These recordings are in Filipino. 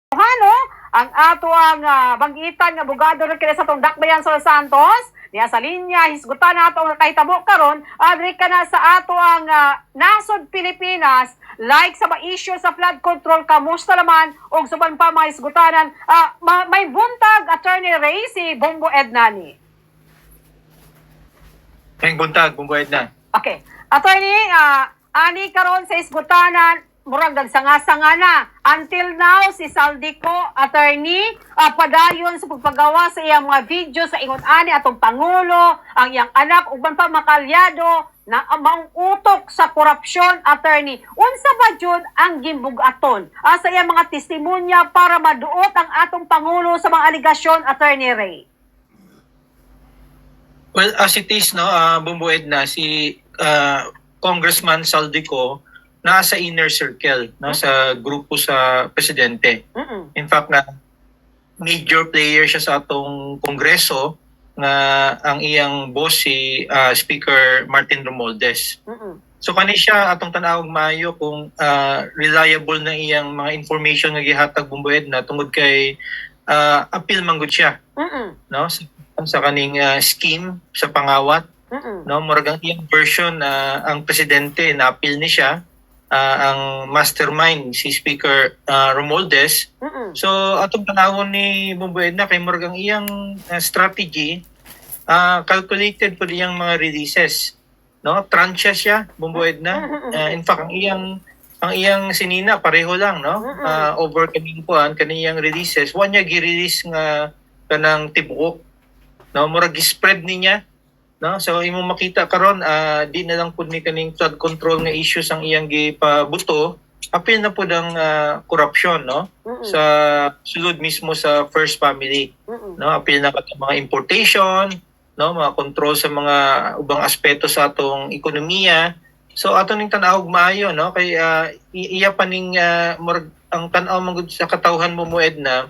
Ano ang ato ang banggitan nga abogado rin kini sa tong Dakbayan Sol Santos niya sa linya hisgutan nato nga kahitabo karon adri ka na sa ato ang nasod Pilipinas like sa mga issue sa flood control kamusta naman og suban pa mga hisgutanan may buntag Attorney Ray si Bongo Ednani. Ngayong buntag, bumbuhed na. Okay. Attorney, ani karon sa isgutanan, murag nagsanga-sanga na. Until now, si Saldico, attorney, padayon sa pagpagawa sa iyang mga video sa ingon ani atong Pangulo, ang iyang anak, uban pa makalyado, na maong utok sa korupsyon, attorney. Unsa ba jud ang gimbugaton sa iyang mga testimonya para maduot ang atong Pangulo sa mga aligasyon, Attorney Ray? Well, as it is, no, bumbuhed na si Congressman Saldico nasa inner circle, no, sa grupo sa presidente. In fact, na major player siya sa atong kongreso nga ang iyang boss si Speaker Martin Romualdez. So kani siya atong tanawag maayo kung reliable na iyang mga information nga gihatag bumbuhed na tungod kay appeal manggod siya. No, sa kaning scheme sa pangawat, no, murag ang iyang version na ang presidente na appeal ni siya, ang mastermind si Speaker Romualdez. So atong tanawon ni bumbuhed na kay murag ang iyang strategy calculated po diyang mga releases, no, tranche siya bumbuhed na. In fact ang iyang sinina pareho lang, no, over kaning kuan kaniyang releases wa niya gi-release nga kanang tibuok, no, murag spread niya, no. So imo makita karon di na lang pud ni kaning flood control nga issues ang iyang gipabuto, apil na pud ang corruption, no, sa sulod mismo sa first family, no, apil na kat mga importation, no, mga control sa mga ubang aspeto sa atong ekonomiya. So ato ning tan-awog maayo, no, kay iya pa ning murag ang tan-aw man gud sa katawhan mo na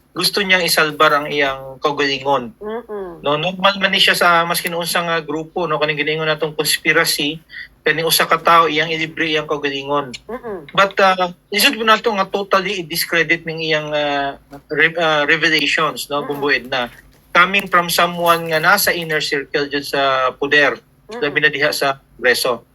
gusto niyang isalbar ang iyang kaugalingon. No, normal man ni siya sa maskin unsang grupo, no, kaning giningon natong conspiracy kaning usa ka tawo iyang ilibre iyang kaugalingon. But isod mo nato nga totally discredit ning iyang revelations, no, bumbuhed na coming from someone nga nasa inner circle jud sa poder, labi na diha sa Kongreso.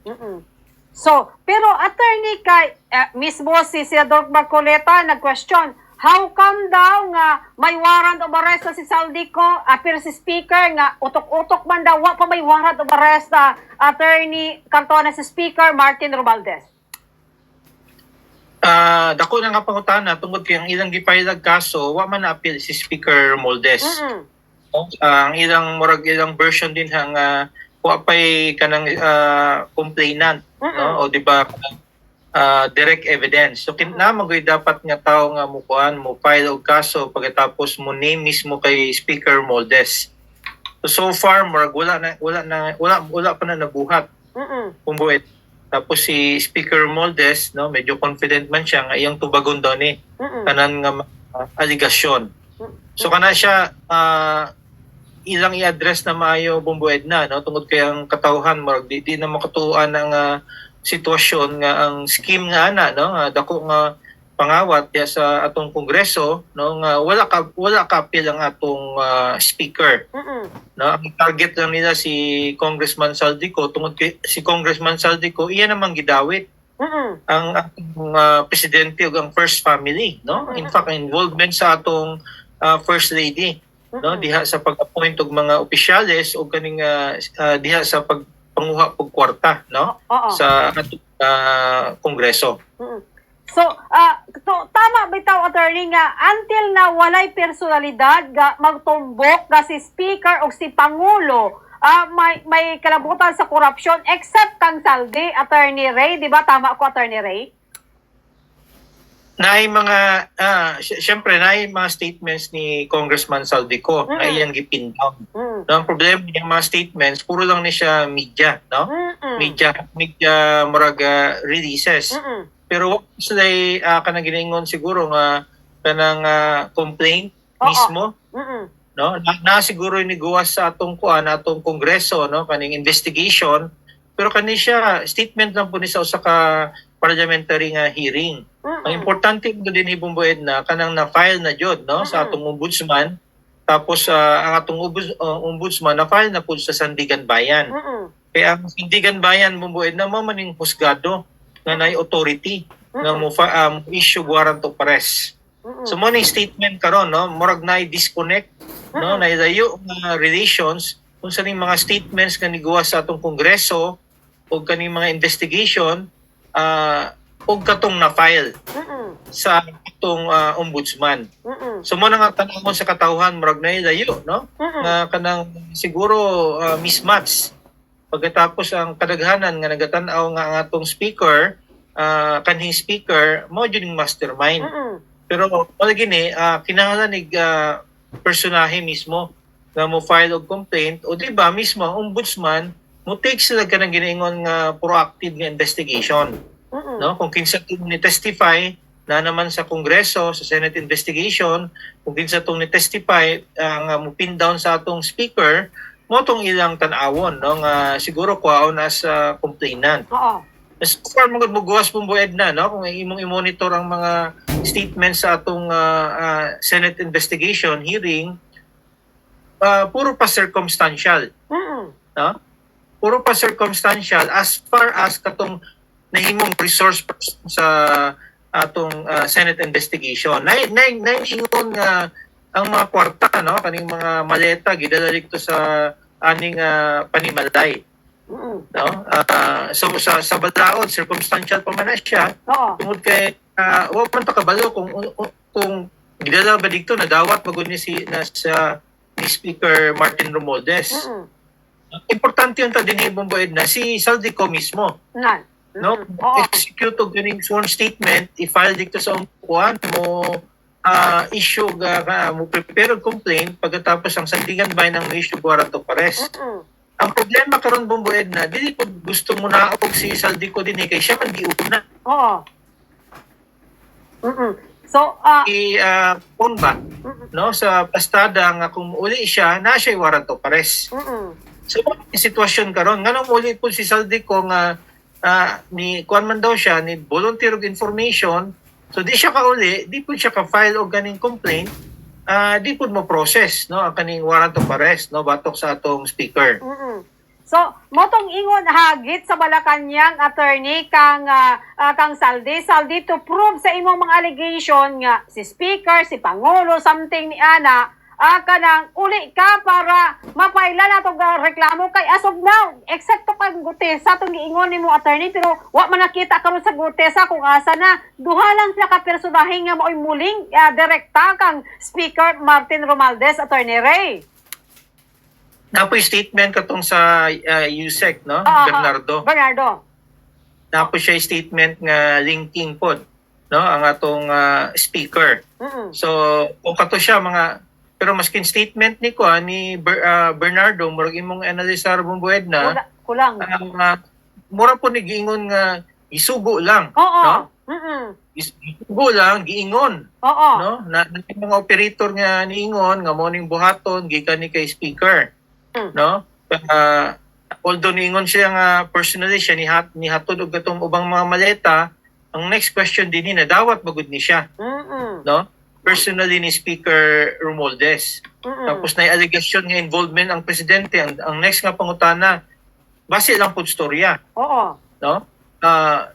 So, pero attorney kay mismo si Senador Marcoleta nag-question, how come daw nga may warrant of arrest na si Saldico, pero si Speaker nga utok-utok man daw, wa pa may warrant of arrest na attorney Cantona si Speaker Martin Romualdez? Dako na nga pangutana tungod kay ang ilang gipailag kaso wa man na-appeal si Speaker Romualdez. Ang ilang murag ilang version din hang wa pay kanang complainant, no, o di ba direct evidence. So kinamagoy dapat nga tao nga mukuan mo file og kaso pagkatapos mo name mismo kay Speaker Romualdez. So far murag wala pa na nabuhat. Bumbuhed. Tapos si Speaker Romualdez, no, medyo confident man siya nga iyang tubagon daw ni kanan nga aligasyon. So kana siya ilang i-address na maayo bumbuhed na, no, tungod kay ang katawhan murag di na makatuan ang sitwasyon nga ang scheme nga ana, no, dako nga pangawat ya sa atong kongreso, no, nga wala ka appeal ang atong speaker. No, ang target lang nila si Congressman Saldico tungod kay si Congressman Saldico iya namang gidawit ang atong presidente ug ang first family, no. In fact involvement sa atong first lady, no, diha sa pag-appoint og mga opisyales o kaning diha sa pagpanguha og kwarta, no, sa kongreso. So, tama bitaw attorney nga until na walay personalidad nga magtumbok nga si Speaker o si Pangulo may kalabutan sa korupsyon except kang Saldi, Attorney Ray, di ba? Tama ko, Attorney Ray? Naay mga syempre naay mga statements ni Congressman Saldico na iyang gipin down. No, ang problema ng mga statements puro lang ni siya media, no? Media murag releases. Pero sila kanang giningon siguro nga kanang complaint mismo, no? Na siguro ni gawas sa atong kuan atong kongreso, no, kaning investigation pero kani siya statement lang po ni sa usa ka parliamentary nga hearing. Ang importante po din ni Bumboed na kanang na-file na jud no sa atong ombudsman. Tapos ang atong ombudsman na-file na po sa Sandigan Bayan. Kaya ang Sandigan Bayan Bumboed na mo maning husgado nga nay authority nga mo issue warrant of arrest. So mo ning statement karon no murag nay disconnect no nay layo nga relations kung sa ning mga statements nga niguwa sa atong kongreso o kaning mga investigation og katong na-file sa atong ombudsman. So mo nga tanong sa katawhan murag nay layo no nga kanang siguro mismatch pagkatapos ang kadaghanan nga nagatan-aw nga ang atong speaker kanhing speaker mo jud ning mastermind. Pero wala gini kinahanglan nig personahe mismo nga mo file og complaint o di ba mismo ang ombudsman mo take sila kanang ginaingon nga proactive nga investigation. No, kung kinsa tong ni testify na naman sa Kongreso sa Senate investigation, kung kinsa tong ni testify nga mo pin down sa atong speaker, mo tong ilang tan-awon no nga siguro kuhaon as complainant. So far mga mugawas Bumboed na no kung imong i-monitor ang mga statements sa atong Senate investigation hearing puro pa circumstantial. No? Puro pa circumstantial as far as katong nahimong resource person sa atong Senate investigation. Naingon nga ang mga kwarta no kaning mga maleta gidala dito sa aning panimalay. No? So sa balaod circumstantial pa man na siya. Tungod kay wa man to kabalo kung gidala ba dito nadawat magud ni ni Speaker Martin Romualdez. Importante yung din Bumboed na si Saldico mismo. No, execute og ganing sworn statement i-file dito sa upuan mo issue mo prepare og complaint pagkatapos ang Sandigan Bayan ang issue warrant of arrest. Ang problema karon Bumboed na dili po gusto mo na og si Saldico din kay siya man giuna. So ba no sa pastada nga kung uli siya na siya warrant of arrest. So yung sitwasyon karon nganong uli po si Saldico nga ni kuan man daw siya ni volunteer of information so di siya kauli di po siya ka-file og ganing complaint di po mo process no ang kaning warrant of arrest no batok sa atong speaker. So motong ingon hagit sa Malacañang attorney kang Saldi to prove sa imong mga allegation nga si speaker si pangulo something ni ana kanang uli ka para mapaila na itong reklamo kay as of now, except to kang Gutesa, itong giingon ni mo attorney, pero wa man nakita karon sa Gutesa kung asa na, duha lang sila ka-personahe nga mo'y muling direkta kang Speaker Martin Romualdez, Attorney Ray. Napoy statement katong sa USEC, no? Bernardo. Napoy siya statement nga linking pod, no? Ang atong speaker. So, kung kato siya mga pero maskin statement ni ko ni Bernardo murag imong analisar Bumboed na kulang mura po ni giingon nga isugo lang no isugo lang giingon no na mga operator nga niingon nga mo ning buhaton gikan ni kay speaker no although niingon siya nga personally siya ni hatod og katong ubang mga maleta ang next question din ni nadawat bagud ni siya no personally ni Speaker Romualdez. Tapos na allegation nga involvement ang presidente. Ang next nga pangutana, base lang po storya. No?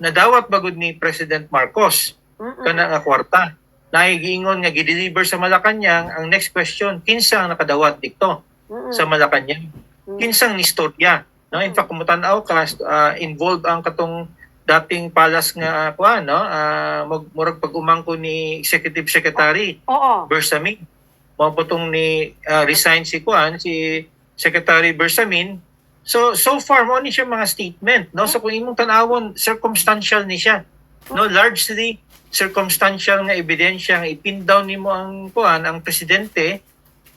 Nadawat bagod ni President Marcos kana nga kwarta. Naigiingon nga gideliver sa Malacañang. Ang next question, kinsa ang nakadawat dito sa Malacañang? Kinsang ni storya. No? In fact, kumutanaw ka, involved ang katong dating palas nga kuan no murag pag-umangko ni Executive Secretary Bersamin mo potong ni resign si Secretary Bersamin so far mo ni siya mga statement no so kung imong tan-awon circumstantial ni siya no largely circumstantial nga ebidensya nga ipin down nimo ang presidente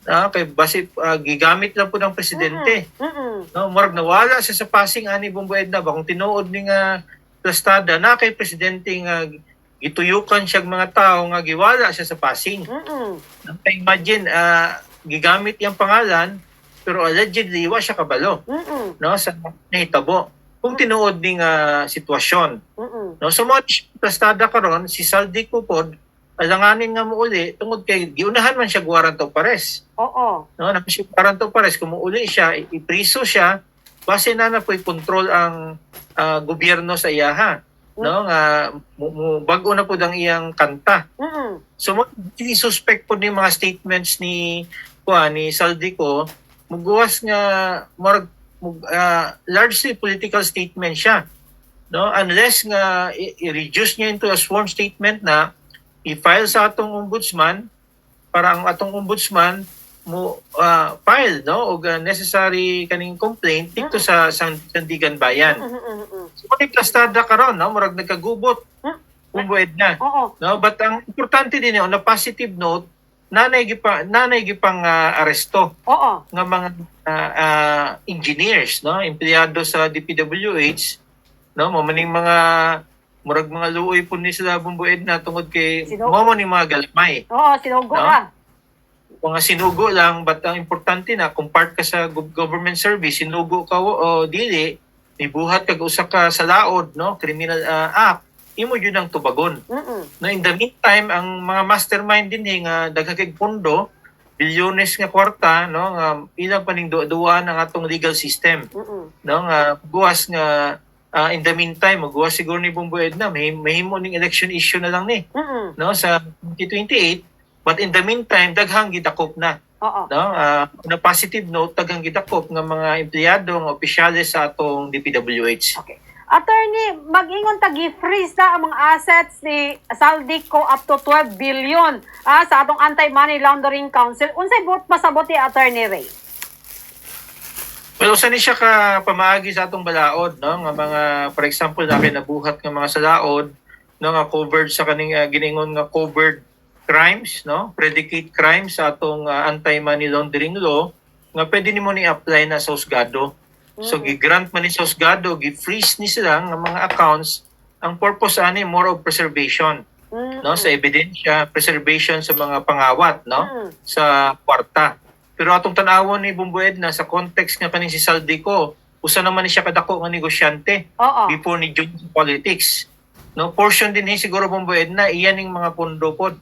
kay base gigamit lang po ng presidente no murag nawala siya sa passing ani Bumboed na ba kung tinuod ni nga plastada na kay presidente nga gituyukan siya mga tao nga giwala siya sa passing. Imagine gigamit yung pangalan pero allegedly wa siya kabalo. No sa nahitabo. kung tinuod ning sitwasyon. No, so mo plastada karon si Saldico pod alanganin nga muuli tungod kay giunahan man siya warrant of arrest. Oo. No, na siya warrant of arrest kung muuli siya, ipriso siya base na po'y control ang gobyerno sa iyaha. No, nga bag-o na pud ang iyang kanta. So mo suspect po ni mga statements ni Saldico muguwas nga largely political statement siya, no, unless nga i-reduce niya into a sworn statement na i-file sa atong ombudsman para ang atong ombudsman mo file, no, og necessary kaning complaint dito sa Sandigan Bayan. So plastada karon, no, murag nagkagubot umbued na. No, but ang importante din na positive note, nanay gipang aresto nga mga engineers, no, empleyado sa DPWH, no, mo maning mga murag mga luoy po ni sila bumbued na tungod kay mo ni mga galamay. Sinugo no? lang. Mga sinugo lang, but ang importante na kung part ka sa government service, sinugo ka o dili, ibuhat kag usa ka sa laod, no, criminal act, imo yun ang tubagon. No, in the meantime, ang mga mastermind din nga daghang pondo, bilyones nga kwarta, no, nga ilang paning duwa ng atong legal system. No, nga buwas nga in the meantime, magbuwas siguro ni Bumbued na mahimo ning election issue na lang ni. No, sa 2028, but in the meantime, daghang gidakop na. No, on a positive note, daghang gidakop nga mga empleyado, nga opisyales sa atong DPWH. Okay. Attorney, mag-ingon tagi-freeze na ang mga assets ni Saldico up to 12 billion sa atong Anti-Money Laundering Council. Unsay pasabot ni Attorney Ray? Well, usa ni siya ka pamaagi sa atong balaod, no, nga mga, for example, na kinabuhat nga mga salaod, no, nga covered sa kaning giningon nga covered crimes, no, predicate crimes sa atong anti-money laundering law, nga pwede nimo ni apply na sa husgado. So gi-grant man ni sa husgado, gi-freeze ni sila nga mga accounts. Ang purpose ani more of preservation, no, sa ebidensya, preservation sa mga pangawat, no, sa kwarta. Pero atong tan-awon ni Bumbued na sa context nga kaning si Saldico, usa naman ni siya kadako nga negosyante before ni join sa politics. No, portion din ni siguro Bumbued na iyan ning mga pondo pod.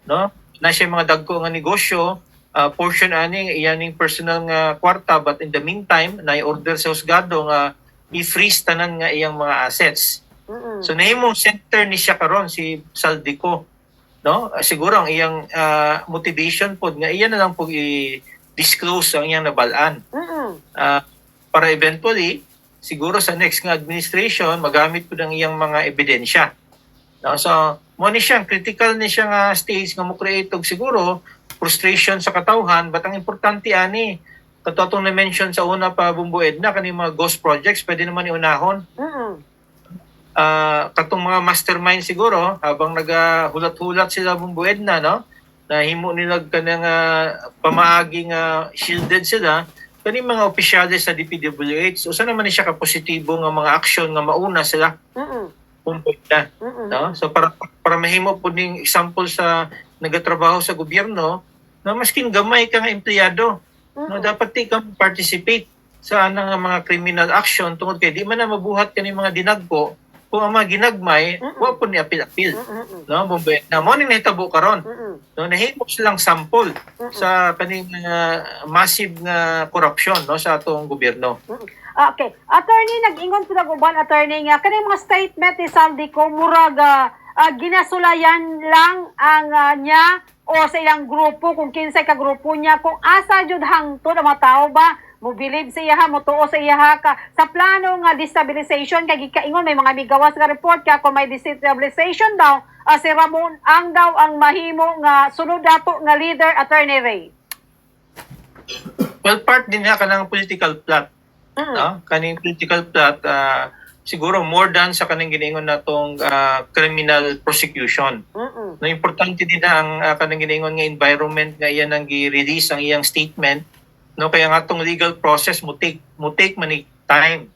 No, na siya mga dagko nga negosyo, portion ani iyan ning personal nga kwarta, but in the meantime na order sa husgado nga i-freeze tanan nga iyang mga assets. So nahimong center ni siya karon si Saldico. No, siguro ang iyang motivation pod nga iyan na lang pug i-disclose ang iyang nabalaan. Para eventually siguro sa next nga administration magamit pud ang iyang mga ebidensya. No, so mo ni siya critical ni siya nga stage nga mo create og siguro frustration sa katawhan, but ang importante ani katong na mention sa una pa Bumbued na kaning mga ghost projects pwede naman iunahon. Katong mga mastermind siguro habang nagahulat-hulat sila Bumbued na, no, na himo nila kanang pamaagi nga shielded sila kaning mga opisyales sa DPWH. So saan naman ni siya ka positibo nga mga aksyon nga mauna sila Bumbued na, no? So para mahimo po ning example sa nagatrabaho sa gobyerno na maskin gamay ka nga empleyado, no, dapat di ka participate sa anang mga criminal action tungod kay di man na mabuhat kani mga dinagpo kung ang mga ginagmay wa po ni apil-apil. No, Bumbued na mo ning nahitabo karon. No, nahimo silang sample sa kaning massive nga corruption, no, sa atong gobyerno. Okay. Attorney, nag-ingon po na uban, attorney, nga kaning mga statement ni Saldico murag ginasulayan lang ang niya o sa ilang grupo, kung kinsay ka grupo niya, kung asa jud hangtod ang mga tao ba mo believe sa iya, mo tuo sa iya ka sa plano nga destabilization kay gikaingon may mga migawas nga report ka kung may destabilization daw si Ramon ang daw ang mahimo nga sunod dato nga leader, Attorney Ray. Well, part din na kanang political plot. No? Kaning political plot siguro more than sa kaning giningon natong criminal prosecution. No, importante din na ang kanang giningon nga environment nga iyan ang gi-release ang iyang statement, no, kaya nga atong legal process mo take many time.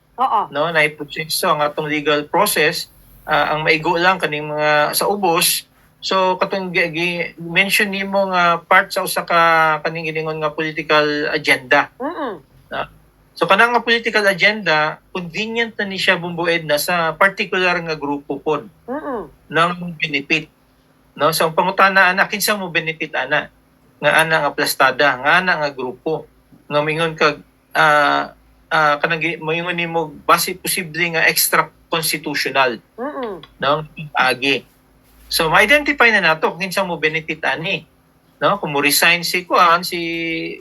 No, na i-proseso ang atong legal process ang maigo lang kaning mga sa ubos. So katong mention nimo nga part sa usa ka kaning giningon nga political agenda. So kanang nga political agenda, convenient na ni siya bumbued na sa particular nga grupo pod ng benefit. No, so ang pangutana ana kinsa mo benefit ana nga ana nga plastada, nga ana nga grupo nga mingon kag kanang moingon nimo base posible nga extra constitutional no agi. So ma-identify na nato kung kinsa mo benefit ani. No, kung mo resign si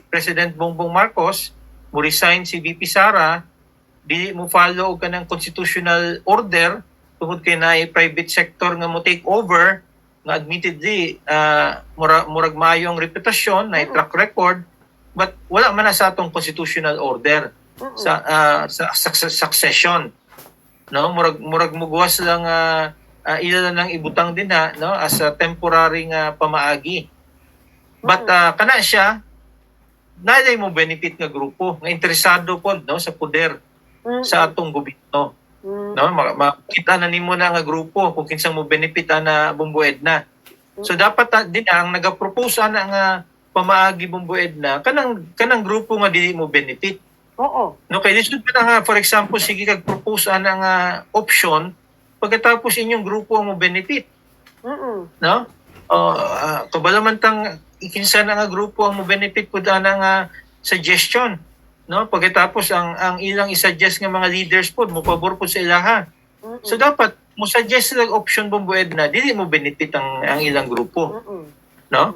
President Bongbong Marcos, mo resign si VP Sara, dili mo follow ka ng constitutional order tungod kay naay private sector nga mo take over nga admittedly murag mayong reputasyon na track record but wala man na sa atong constitutional order sa succession no murag muguwas lang ila lang ibutang din no as a temporary nga pamaagi but kana siya naay mo benefit nga grupo nga interesado pod no sa poder sa atong gobyerno. No, makita na nimo na nga grupo kung kinsa mo benefit na bumbued na. So dapat din ang naga-propose ana nga pamaagi bumbued na kanang grupo nga dili mo benefit. Oo. No kay lisod pa nga for example sige kag propose ana nga option pagkatapos inyong grupo mo benefit. No? Kabalo man tang kinsa na nga grupo ang mo benefit pud ana nga suggestion. No, pagkatapos ang ilang i-suggest nga mga leaders pod mo pabor pod sa ilaha. So dapat mo suggest sila option bumbued na dili mo benefit ang ilang grupo. No?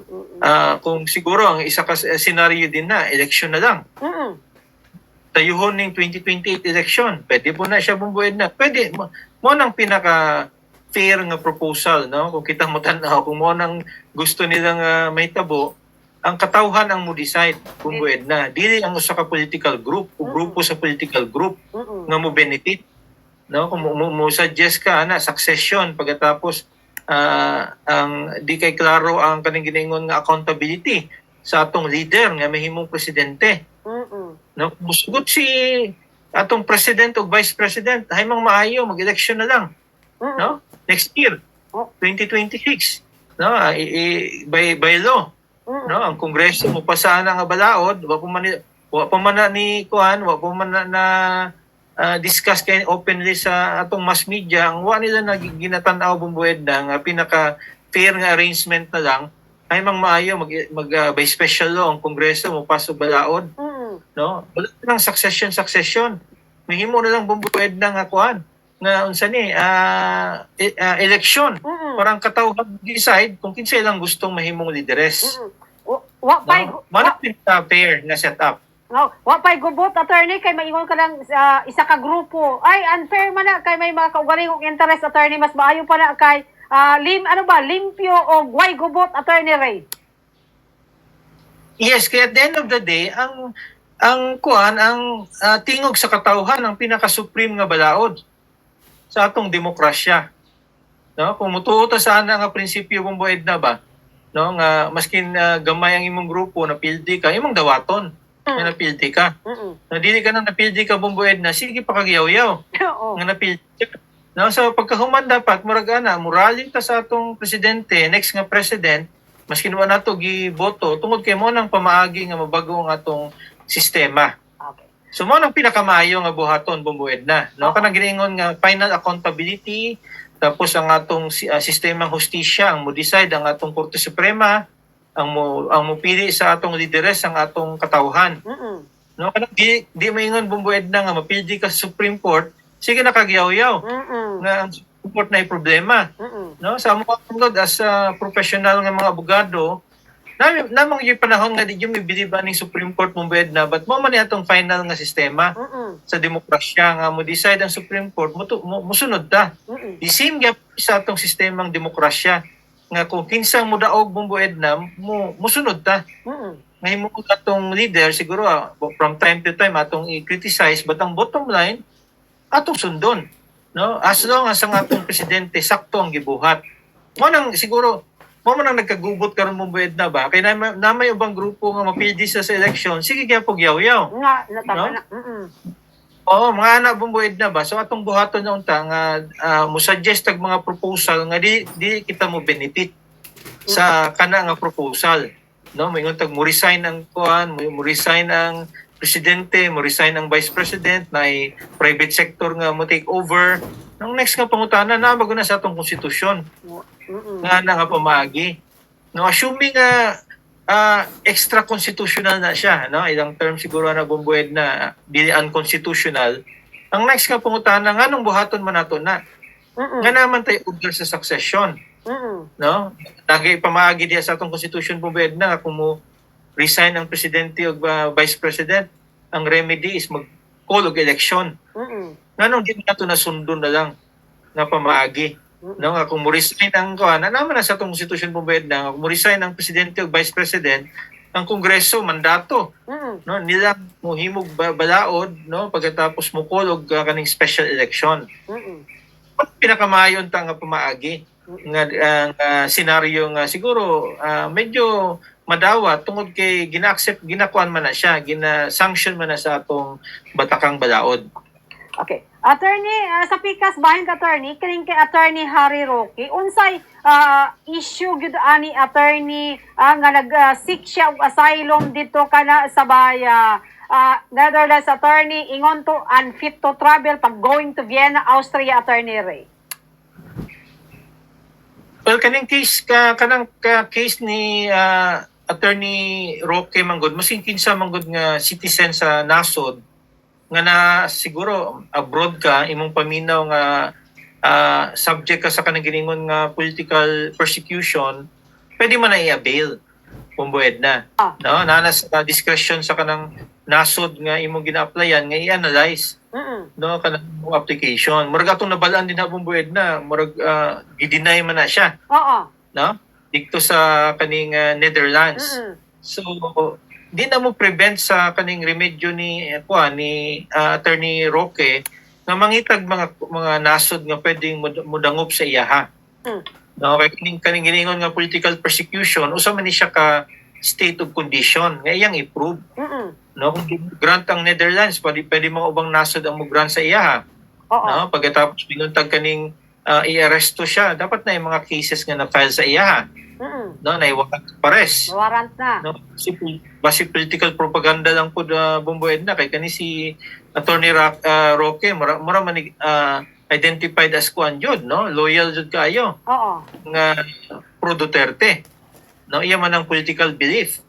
Kung siguro ang isa ka scenario din na election na lang. Tayuhon ning 2028 election, pwede po na siya bumbued na. Pwede mo nang pinaka fair nga proposal, no? Kung kita mo tan-aw kung mo nang gusto nilang mahitabo, ang katawhan ang mo decide kung buwed na. Dili ang usa ka political group o grupo sa political group nga mo benefit. No? Kung mo suggest ka na succession pagkatapos ang di kay klaro ang kaning ginaingon nga accountability sa atong leader nga mahimong presidente. No? Musugot si atong president o vice president, ay mang maayo mag-election na lang. No? Next year, 2026. No? By law. No, ang Kongreso mo pasana nga balaod, wa pa man na discuss kay openly sa atong mass media, ang wa nila ginatan-aw bumbued na nga pinaka fair nga arrangement na lang ay mang maayo mag by special law ang Kongreso mo paso balaod. No, wala nang succession. Mahimo na lang bumbued na nga kuan nga unsa ni election parang katawhan decide kung kinsa ilang gustong mahimong leaderess. Wa pay manap fair na setup. Wa pay gubot attorney kay maingon ka lang isa ka grupo. Ay unfair man na kay may mga kaugalingong interest attorney mas maayo pa na kay limpyo o way gubot attorney Ray. Yes, kaya at the end of the day ang tingog sa katawhan ang pinaka-supreme nga balaod sa atong demokrasya. No, kung mutuo ta sana nga prinsipyo bumbued na ba, no, nga maskin gamay ang imong grupo napildi ka, imong dawaton nga napildi ka. Na dili ka nang napildi ka bumbued na sige pa kagyaw-yaw. Nga napildi ka. No, so pagkahuman dapat murag ana, moralin ta sa atong presidente, next nga president, maskin wa nato giboto tungod kay mo nang pamaagi nga mabago ang atong sistema. So mo nang pinakamaayo nga buhaton bumbued na. No, kanang giningon nga final accountability tapos ang atong sistemang hustisya ang mo decide ang atong Korte Suprema ang mo pili sa atong lideres ang atong katawhan. No, kanang di maingon bumbued na nga mapildi ka sa Supreme Court, sige na kagyaw-yaw. Nga ang Supreme Court na problema. No, sa mo as professional nga mga abogado, namang yung panahon nga di yung believe aning Supreme Court mong bed na but mo man atong final nga sistema sa demokrasya nga mo decide ang Supreme Court musunod ta. The same gap sa atong sistemang demokrasya nga kung kinsang mo daog mong bued na musunod ta. Mahimo atong leader siguro from time to time atong i-criticize but ang bottom line atong sundon. No? As long as ang atong presidente sakto ang gibuhat. Mo nang siguro mo man nagkagubot karon mong buwed na ba kay na may ubang grupo nga mapildi sa election sige kaya pug yaw-yaw natama na. Oo, mga anak bumbuid na ba so atong buhaton na unta nga mo suggest tag mga proposal nga di kita mo benefit sa kana nga proposal no moingon tag mo resign ang kuan mo resign ang presidente mo resign ang vice president na private sector nga mo take over ang next nga pangutana na bago na sa atong konstitusyon nga nga pamaagi no assuming extra constitutional na siya no ilang term siguro na bumbued na dili unconstitutional ang next nga pangutana nganong buhaton man nato na nga naman tayo order sa succession no lagi pamaagi diya sa atong constitution bumbued na kung mo resign ang presidente o vice president ang remedy is mag-call og election nganong di nato nasundon na lang na pamaagi no nga kung mo resign ang na naman na sa atong constitution bumbayad na kung mo resign ang presidente o vice president ang kongreso mandato no nila mo himog balaod no pagkatapos mo call og kaning special election pinakamayon ta nga pamaagi nga senaryo nga siguro medyo madawat tungod kay ginakuan man na siya gina-sanction man na sa atong batakang balaod. Okay. Attorney, sa pikas bahin ka attorney, kining kay Attorney Harry Roque, unsay issue gyud ani attorney nga nag-seek siya og asylum dito kana sa Netherlands attorney ingon to unfit to travel pag going to Vienna, Austria, Attorney Ray. Well, kanang case case ni Attorney Roque manggod masing kinsa manggod nga citizen sa nasod nga na siguro abroad ka imong paminaw nga subject ka sa kanang giningon nga political persecution pwede man na i-avail kung buwed na no nanas discretion sa kanang nasod nga imong gina-applyan nga i-analyze no kanang application murag atong nabalaan din na buwed na murag i-deny man na siya no dito sa kaning Netherlands so di na mo prevent sa kaning remedyo ni Attorney Roque nga mangitag mga nasod nga pwedeng mudangop sa iyaha. No, kay kaning giningon nga political persecution usa man ni siya ka state of condition nga iyang i-prove. No, kung grant ang Netherlands pwede mga ubang nasod ang mo-grant sa iyaha. No, pagkatapos binuntag kaning i-aresto siya, dapat na yung mga cases nga na-file sa iyaha. No, naiwakan pares. Warrant na. No, basi political propaganda lang po bumbued na kay kani si Attorney Roque mura man identified as kuan jud no loyal jud kaayo nga pro Duterte no iya man ang political belief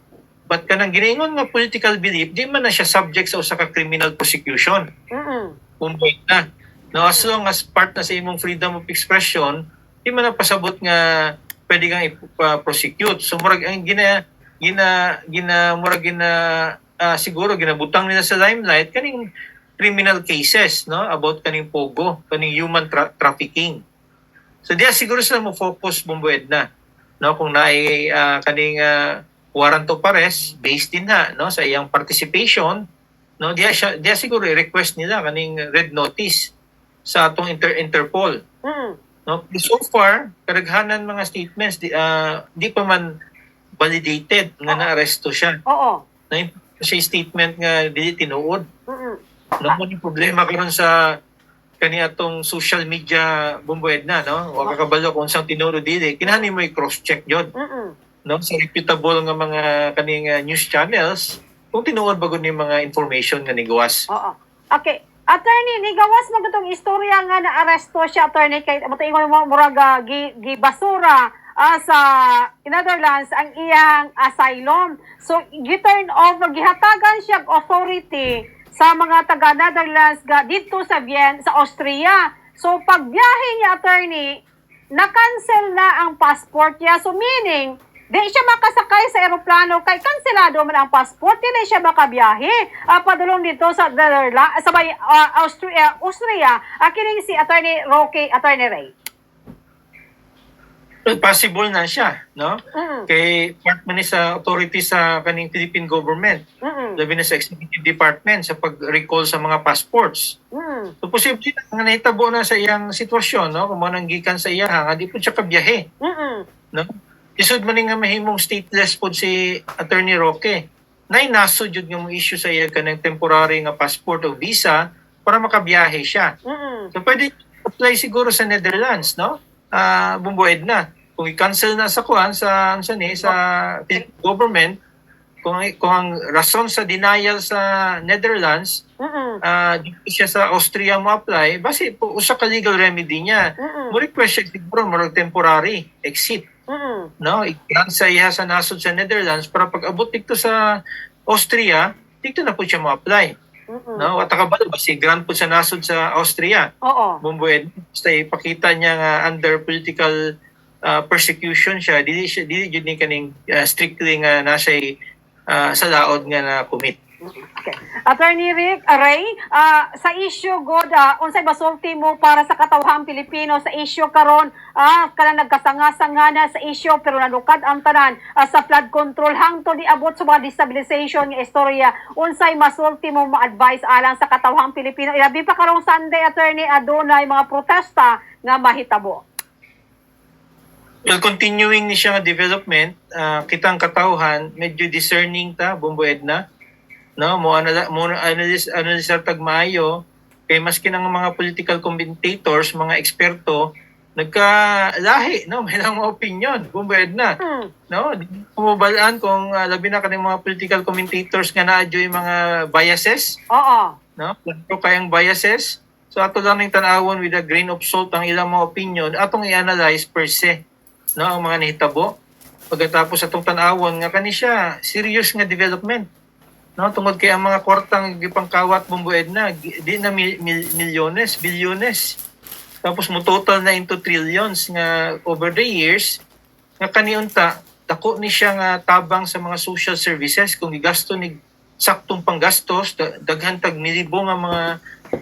but kanang giningon nga political belief di man na siya subject sa usa ka criminal prosecution bumbued na no as long as part na sa imong freedom of expression di man na pasabot nga pwede kang i-prosecute. So murag ang siguro ginabutang nila sa limelight kaning criminal cases no about kaning pogo, kaning human trafficking. So diya siguro sila mo focus bumbued na no kung naay kaning warrant of arrest based din na no sa iyang participation no diya siguro i-request nila kaning red notice sa atong Interpol. No, so far, karaghanan mga statements di pa man validated nga naaresto siya. Na siya statement nga dili tinuod. No mo ni problema karon sa kaniadtong social media bumbued na no. Wa ka kabalo kung sang tinuod dili. Kinahanglan mo i-cross check jud. No, sa reputable nga mga kaning news channels kung tinuod ba gud ni mga information nga nigawas. Okay. Attorney, nigawas mo itong istorya nga na aresto siya, attorney, kay mataingon mo muraga gibasura sa Netherlands ang iyang asylum. So, gi-turn over, gihatagan siya authority sa mga taga-Netherlands dito sa Vienna, sa Austria. So, pagbiyahe niya, attorney, na-cancel na ang passport niya. So, meaning, di siya makasakay sa eroplano kay kanselado man ang passport, di siya makabiyahe. Padulong dito sa Netherlands, sa Austria, kining si Attorney Roque, Attorney Ray. Possible na siya, no? Kay part man ni sa authority sa kaning Philippine government. Labi na sa executive department sa pag-recall sa mga passports. So posible nga nahitabo na sa iyang sitwasyon, no? Kung manang gikan sa iya, nga di po siya kabiyahe. No? Isod man nga mahimong stateless po si Attorney Roque. Nasod yun yung issue sa iya kanang temporary nga passport o visa para makabiyahe siya. So pwede apply siguro sa Netherlands, no? Bumbued na. Kung i-cancel na sa kuan sa government, kung ang rason sa denial sa Netherlands dito siya sa Austria mo apply, base po usa ka legal remedy niya. Mo request siya siguro mo temporary exit. No, ikan sa iya sa nasod sa Netherlands para pag abot dito sa Austria, dito na po siya mo apply. No, at kabalo basi grant po sa nasod sa Austria. Oo. Bumbued basta ipakita niya nga under political persecution siya, dili jud ni kaning strictly nga nasa sa laod nga na commit. Okay. Attorney Ray, sa issue god unsay basulti mo para sa katawhang Pilipino sa issue karon kanang nagkasanga-sangana sa issue pero nanukad ang tanan sa flood control hangtod diabot sa mga destabilization nga istorya, unsay masulti mo ma-advise alang sa katawhang Pilipino ilabi pa karong Sunday, attorney, adunay mga protesta nga mahitabo? Well, continuing ni siya nga development, kitang katawhan medyo discerning ta bumbued na. No, mo analyze tag maayo kay maski ng mga political commentators, mga eksperto nagkalahi, no, may lang mga opinion bumbayad na. No, pumabalaan kung labi na kaning mga political commentators nga naadyo yung mga biases. Oo. No, pero kayang biases. So ato lang ning tan-awon with a grain of salt ang ilang mga opinion atong i-analyze per se, no, ang mga nahitabo. Pagkatapos atong tan-awon nga kani siya serious nga development. No, tungod kay ang mga kwartang gipangkawat bumbued na di na milyones, bilyones. Tapos mo total na into trillions nga over the years nga kaniunta dako ni siya nga tabang sa mga social services kung gigasto ni saktong panggastos daghan tag milibo nga mga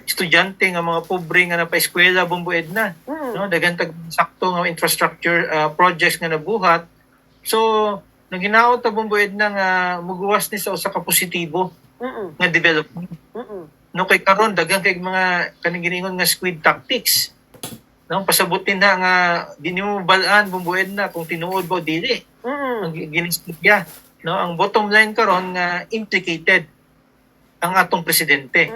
estudyante nga mga pobre nga napaeskwela bumbued na. No, daghan tag sakto nga infrastructure projects nga nabuhat. So nang ginaot ta bumbued na nga muguwas ni sa usa ka positibo nga development. No, kay karon daghang kay mga kaning giningon nga squid tactics. No, pasabutin na nga di nimo balaan bumbued na kung tinuod ba o dili. Ang ginistigya. No, ang bottom line karon nga implicated ang atong presidente.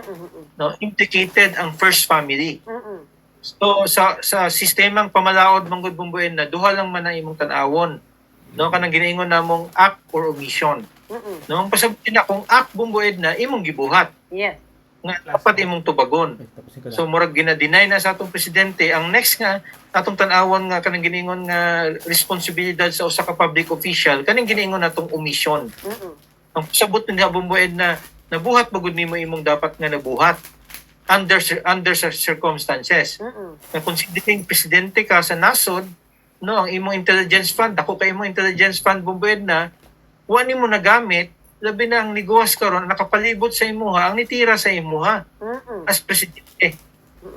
No, implicated ang first family. So sa sistemang pamalaod manggod bumbued na duha lang man ang imong tan-awon. No, kanang ginaingon namong act or omission. No, ang pasabutin na kung act bumbued na imong gibuhat. Yes. Nga dapat imong tubagon. So murag gina-deny na sa atong presidente ang next nga atong tan-awon nga kanang ginaingon nga responsibilidad sa usa ka public official kaning ginaingon natong omission. Ang pasabot nga bumbued na nabuhat bagud nimo imong dapat nga nabuhat under circumstances. Na considering presidente ka sa nasod, no, ang imong intelligence fund, ako kay imong intelligence fund bumbued na, wa nimo nagamit, labi na ang niguwas karon nakapalibot sa imuha, ang nitira sa imuha as presidente.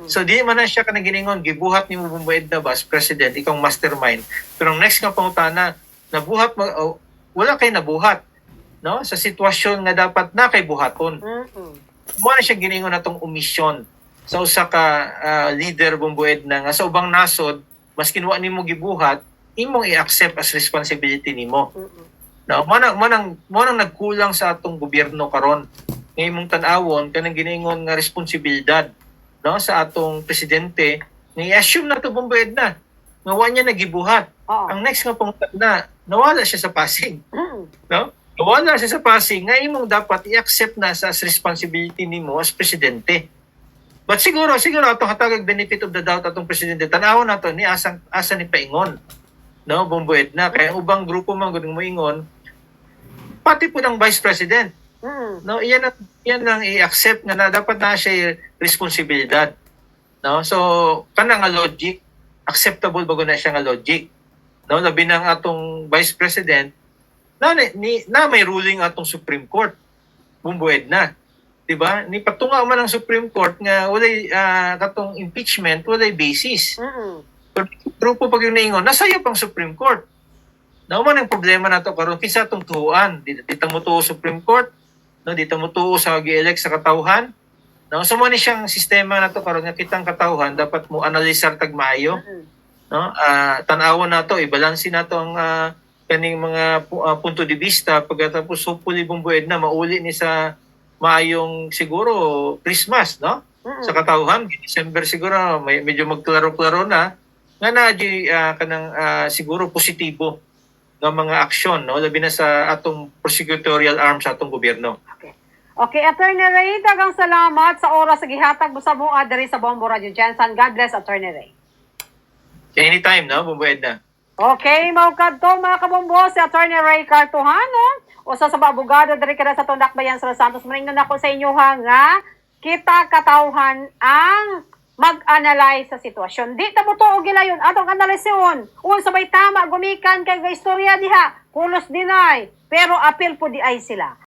So di man na siya kanang giningon gibuhat nimo bumbued na ba as president, ikaw mastermind. Pero ang next nga pangutana, nabuhat mo wala kay nabuhat, no? Sa sitwasyon nga dapat na kay buhaton. Mo na siya giningon natong omission sa usa ka leader bumbued na nga sa ubang nasod mas kinuha nimo gibuhat, imong i-accept as responsibility nimo. Now, mo nang nagkulang sa atong gobyerno karon. Nga imong tan-awon kanang giningon nga responsibilidad, no, sa atong presidente, nga i-assume na to bumbued na. Nga wa niya nagibuhat. Ang next nga pangutana na nawala siya sa Pasig. No? Nawala siya sa Pasig, nga imong dapat i-accept na sa responsibility nimo as presidente. But siguro atong hatagag benefit of the doubt atong presidente tan-awon nato ni asa ni paingon. No, bumbued na kay ubang grupo man gud moingon pati po ng vice president. No, iyan ang i-accept nga na dapat na siya responsibilidad. No, so kana nga logic acceptable bago na siya nga logic. No, labi ng atong vice president na may ruling atong Supreme Court. Bumbued na. Diba? Ni patunga man ang Supreme Court nga walay katong impeachment, walay basis. Pero grupo pag yung naingon, nasayop ang Supreme Court. Nauman ang problema nato karon kinsa atong tuhuan. Di ta mo tuo Supreme Court, no, di ta mo tuo sa gi-elect sa katawhan. No, so mo ni siyang sistema nato karon nga kitang katawhan dapat mo analisar tag maayo. No? Tan-awon nato, ibalansi nato ang kaning mga punto de vista pagkatapos hopefully bumbued na mauli ni sa maayong siguro Christmas, no? Sa katawhan, December siguro medyo magklaro-klaro na nga kanang siguro positibo ng mga aksyon, no, labi na sa atong prosecutorial arm sa atong gobyerno. Okay, Attorney Ray, daghang salamat sa oras sa gihatag mo sa mga diri sa Bombo Radio Jensen. God bless, Attorney Ray. Anytime, no, Bumbo Edna. Okay, maukadto mga kabombo, si Attorney Ray Cartojano, usa sa mga abogado diri kada sa Tundak Bayan sa Los Santos. Maringnan ako sa inyo ha nga kita katawhan ang mag-analyze sa sitwasyon. Di ta mo tuog gilayon atong analisyon. Unsa bay tama gumikan kay istorya diha, kulos dinay, pero apil po di ay sila.